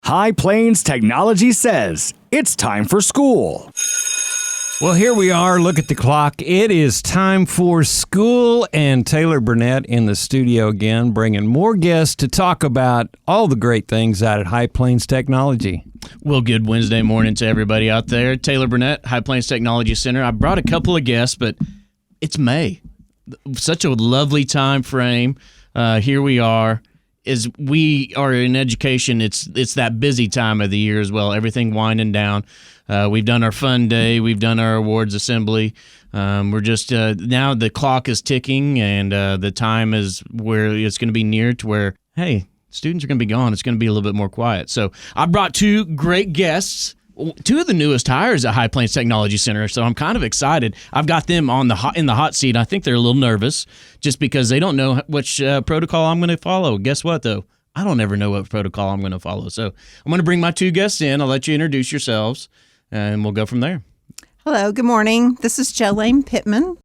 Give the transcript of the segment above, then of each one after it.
High Plains Technology says it's time for school. Well, here we are. Look at the clock. It is time for school, and Taylor Burnett in the studio again, bringing more guests to talk about all the great things out at High Plains Technology. Well, good Wednesday morning to everybody out there. Taylor Burnett, High Plains Technology Center. I brought a couple of guests, but it's May. Such a lovely time frame. Here we are. As we are in education, it's that busy time of the year as well. Everything winding down. We've done our fun day. We've done our awards assembly. We're just now the clock is ticking, and the time is where it's going to be near to where, hey, students are going to be gone. It's going to be a little bit more quiet. So I brought two great guests, two of the newest hires at High Plains Technology Center. So I'm kind of excited. I've got them in the hot seat. I think they're a little nervous just because they don't know which protocol I'm going to follow. Guess what, though? I don't ever know what protocol I'm going to follow. So I'm going to bring my two guests in. I'll let you introduce yourselves, and we'll go from there. Hello, good morning. This is Jolayne Pittman.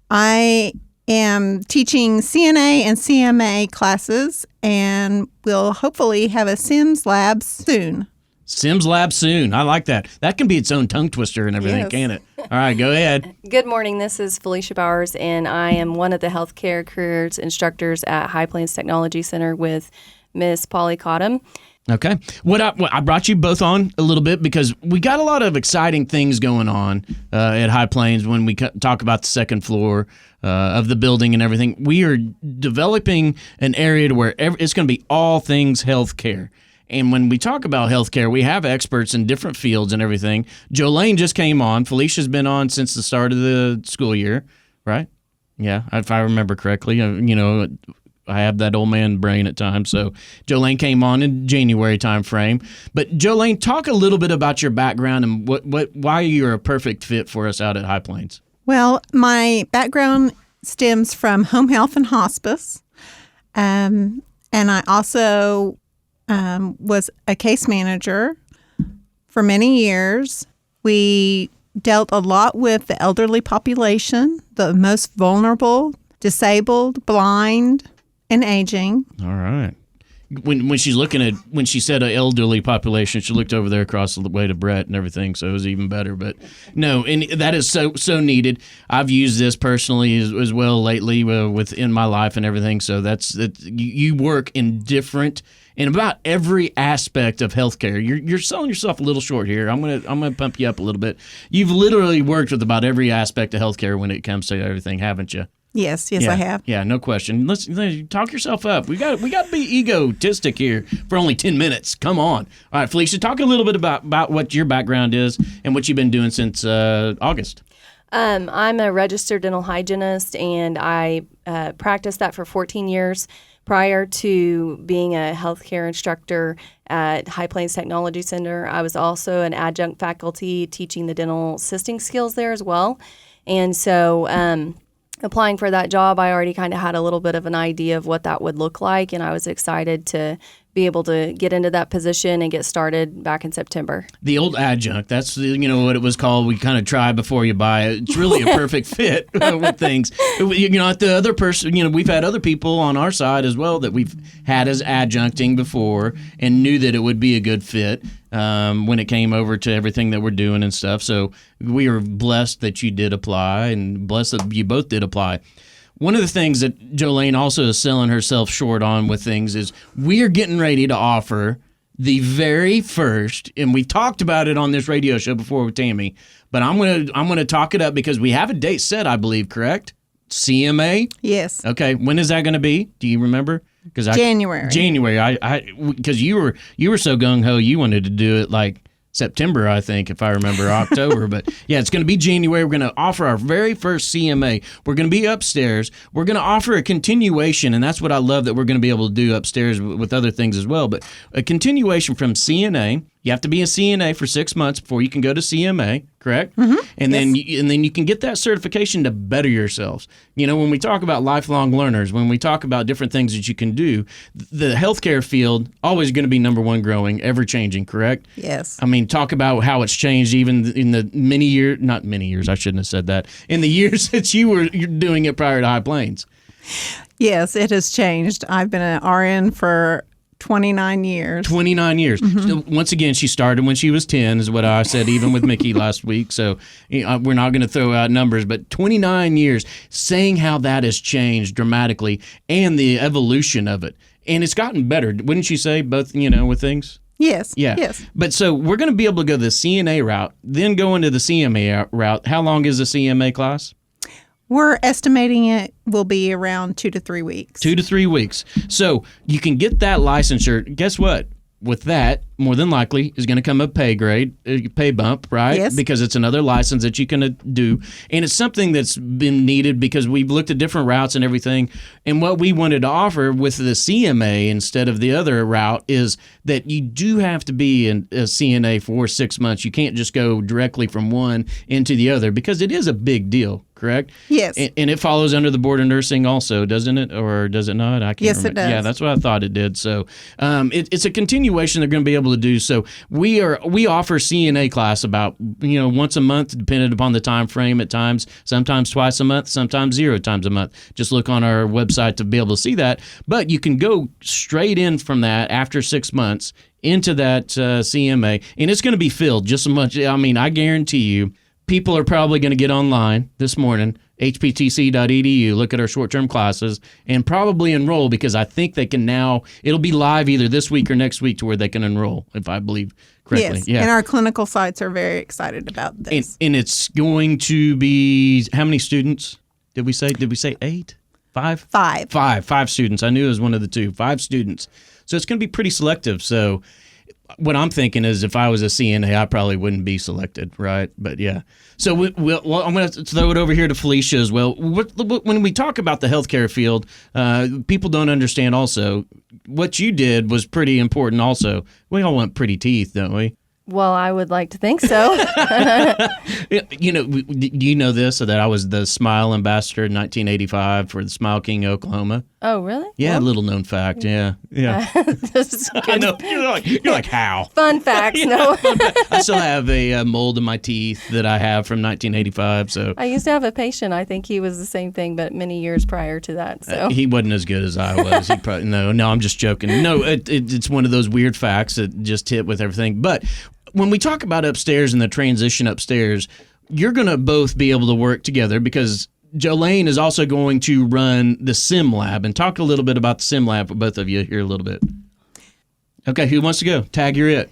I am teaching CNA and CMA classes, and we'll hopefully have a Sims lab soon. Sims Lab soon. I like that. That can be its own tongue twister and everything, Yes. Can't it? All right, go ahead. Good morning. This is Falisha Bowers, and I am one of the healthcare careers instructors at High Plains Technology Center with Miss Polly Cottom. Okay. I brought you both on a little bit because we got a lot of exciting things going on at High Plains when we talk about the second floor of the building and everything. We are developing an area to where it's going to be all things healthcare. And when we talk about healthcare, we have experts in different fields and everything. Jolayne just came on. Felicia's been on since the start of the school year, right? Yeah, if I remember correctly. I have that old man brain at times. So Jolayne came on in January time frame. But Jolayne, talk a little bit about your background and why you're a perfect fit for us out at High Plains. Well, my background stems from home health and hospice, and I also was a case manager for many years. We dealt a lot with the elderly population, the most vulnerable, disabled, blind, and aging. All right. When she's looking at, when she said an elderly population, she looked over there across the way to Brett and everything, so it was even better. But no, and that is so needed. I've used this personally as well lately within my life and everything. So you work in about every aspect of healthcare. You're selling yourself a little short here. I'm gonna pump you up a little bit. You've literally worked with about every aspect of healthcare when it comes to everything, haven't you? Yes, yeah, I have. Yeah, no question. Let's talk yourself up. We got to be egotistic here for only 10 minutes. Come on. All right, Felicia, talk a little bit about what your background is and what you've been doing since August. I'm a registered dental hygienist, and I practiced that for 14 years prior to being a healthcare instructor at High Plains Technology Center. I was also an adjunct faculty teaching the dental assisting skills there as well. And so applying for that job, I already kind of had a little bit of an idea of what that would look like, and I was excited to be able to get into that position and get started back in September. The old adjunct, that's what it was called. We kind of try before you buy it. It's really a perfect fit with things. At the other person, we've had other people on our side as well that we've had as adjuncting before and knew that it would be a good fit when it came over to everything that we're doing and stuff. So we are blessed that you did apply and blessed that you both did apply. One of the things that Jolayne also is selling herself short on with things is we are getting ready to offer the very first, and we talked about it on this radio show before with Tammy, but I'm gonna talk it up because we have a date set, I believe, correct? CMA? Yes. Okay. When is that going to be? Do you remember? January. January. Because you were so gung ho, you wanted to do it like September, I think, if I remember, October. But yeah, it's going to be January. We're going to offer our very first CMA. We're going to be upstairs. We're going to offer a continuation, and that's what I love that we're going to be able to do upstairs with other things as well. But a continuation from CNA. You have to be a CNA for 6 months before you can go to CMA, correct? Mm-hmm. And then you can get that certification to better yourselves. When we talk about lifelong learners, when we talk about different things that you can do, the healthcare field always going to be number one growing, ever changing, correct? Yes. I mean, talk about how it's changed even in the not many years, I shouldn't have said that, in the years that you're doing it prior to High Plains. Yes, it has changed. I've been an RN for 29 years. 29 years. So once again, she started when she was 10, is what I said, even with Mickey last week. So we're not going to throw out numbers, but 29 years, saying how that has changed dramatically and the evolution of it. And it's gotten better, wouldn't you say, both, with things? Yes. Yeah. Yes. But so we're going to be able to go the CNA route, then go into the CMA route. How long is the CMA class? We're estimating it will be around 2 to 3 weeks. 2 to 3 weeks. So you can get that licensure. Guess what? With that, more than likely, is going to come a pay bump, right? Yes. Because it's another license that you can do. And it's something that's been needed because we've looked at different routes and everything. And what we wanted to offer with the CMA instead of the other route is that you do have to be a CNA for 6 months. You can't just go directly from one into the other because it is a big deal, correct? Yes. And it follows under the Board of Nursing also, doesn't it? Or does it not? I can't Yes, remember. it does. Yeah, that's what I thought it did. So it's a continuation they're going to be able to do. So we offer CNA class about once a month, depending upon the time frame. At times, sometimes twice a month, sometimes 0 times a month. Just look on our website to be able to see that. But you can go straight in from that after 6 months into that CMA, and it's going to be filled just as much. I mean, I guarantee you, people are probably going to get online this morning, hptc.edu, look at our short-term classes, and probably enroll because I think they can now, it'll be live either this week or next week to where they can enroll, if I believe correctly. Yes. Yeah. And our clinical sites are very excited about this. And it's going to be, how many students did we say? Did we say 8? 5? 5. 5 students. I knew it was one of the two. 5 students. So it's going to be pretty selective. So what I'm thinking is if I was a CNA, I probably wouldn't be selected, right? But yeah. So I'm going to throw it over here to Falisha as well. When we talk about the healthcare field, people don't understand also what you did was pretty important also. We all want pretty teeth, don't we? Well, I would like to think so. Do you know this, that I was the Smile Ambassador in 1985 for the Smile King, Oklahoma? Oh, really? Yeah, Well, little known fact. Yeah. this is I good. know. You're like how? Fun facts. No. I still have a mold in my teeth that I have from 1985. So I used to have a patient. I think he was the same thing, but many years prior to that. So he wasn't as good as I was. He probably no. I'm just joking. No, it's one of those weird facts that just hit with everything. But when we talk about upstairs and the transition upstairs, you're going to both be able to work together because Jolayne is also going to run the sim lab, and talk a little bit about the sim lab for both of you here a little bit. Okay, who wants to go? Tag, you're it.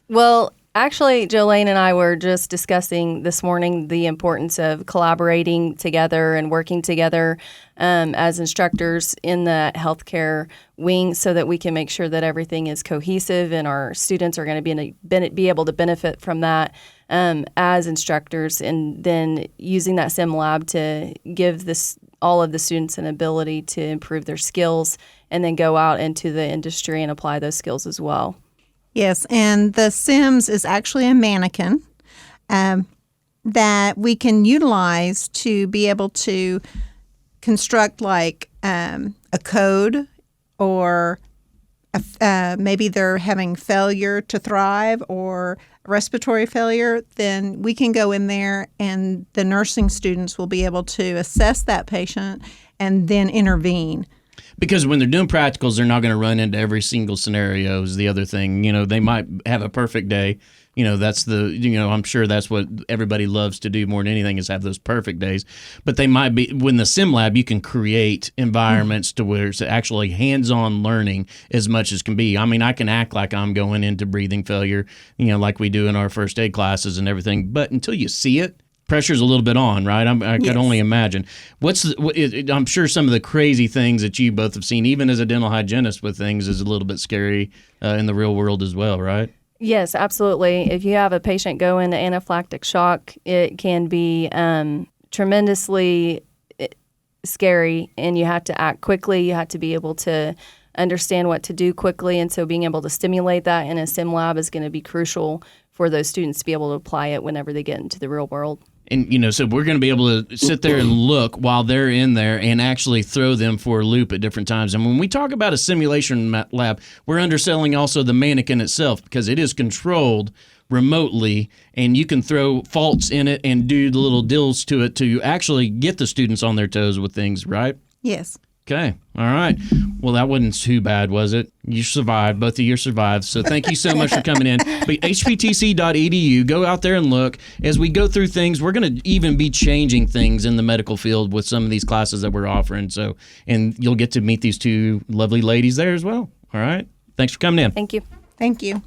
Well, actually, Jolayne and I were just discussing this morning the importance of collaborating together and working together as instructors in the healthcare wing so that we can make sure that everything is cohesive and our students are going to be able to benefit from that as instructors, and then using that sim lab to give all of the students an ability to improve their skills and then go out into the industry and apply those skills as well. Yes, and the Sims is actually a mannequin that we can utilize to be able to construct like a code, or maybe they're having failure to thrive or respiratory failure, then we can go in there and the nursing students will be able to assess that patient and then intervene. Because when they're doing practicals, they're not going to run into every single scenario is the other thing. They might have a perfect day. That's I'm sure that's what everybody loves to do more than anything is have those perfect days. But they might be, when the sim lab, you can create environments to where it's actually hands-on learning as much as can be. I mean, I can act like I'm going into breathing failure, like we do in our first aid classes and everything. But until you see it, pressure's a little bit on, right? I could only imagine. I'm sure some of the crazy things that you both have seen, even as a dental hygienist with things, is a little bit scary in the real world as well, right? Yes, absolutely. If you have a patient go into anaphylactic shock, it can be tremendously scary, and you have to act quickly. You have to be able to understand what to do quickly, and so being able to stimulate that in a sim lab is going to be crucial for those students to be able to apply it whenever they get into the real world. And, so we're going to be able to sit there and look while they're in there and actually throw them for a loop at different times. And when we talk about a simulation lab, we're underselling also the mannequin itself because it is controlled remotely, and you can throw faults in it and do the little deals to it to actually get the students on their toes with things, right? Yes. Okay. All right. Well, that wasn't too bad, was it? You survived. Both of you survived. So thank you so much for coming in. But hptc.edu, go out there and look. As we go through things, we're going to even be changing things in the medical field with some of these classes that we're offering. So, and you'll get to meet these two lovely ladies there as well. All right. Thanks for coming in. Thank you. Thank you.